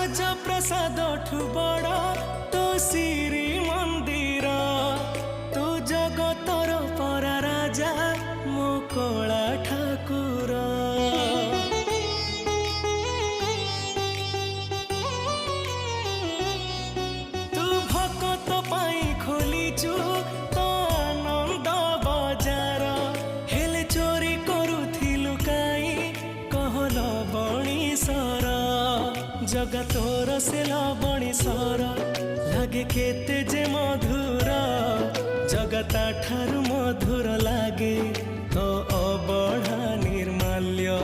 ରାଜପ୍ରସାଦ ଠୁ ବଡ଼ ତୋ ଶ୍ରୀ ମନ୍ଦିର। ତୁ ଜଗତର ପରା ରାଜା ମୋ କଳା ଠାକୁର। ତୁ ଭକତ ପାଇଁ ଖୋଲିଛୁ ତ ଆନନ୍ଦ ବଜାର। ହେଲେ ଚୋରି କରୁଥିଲୁ କାଇଁ କହଲ ବଣିସର। जगा तोर से लवणीश्वर लागे केते जे मधुर। जगता ठारू मधुर लागे तो अबढ़ा निर्माल्य।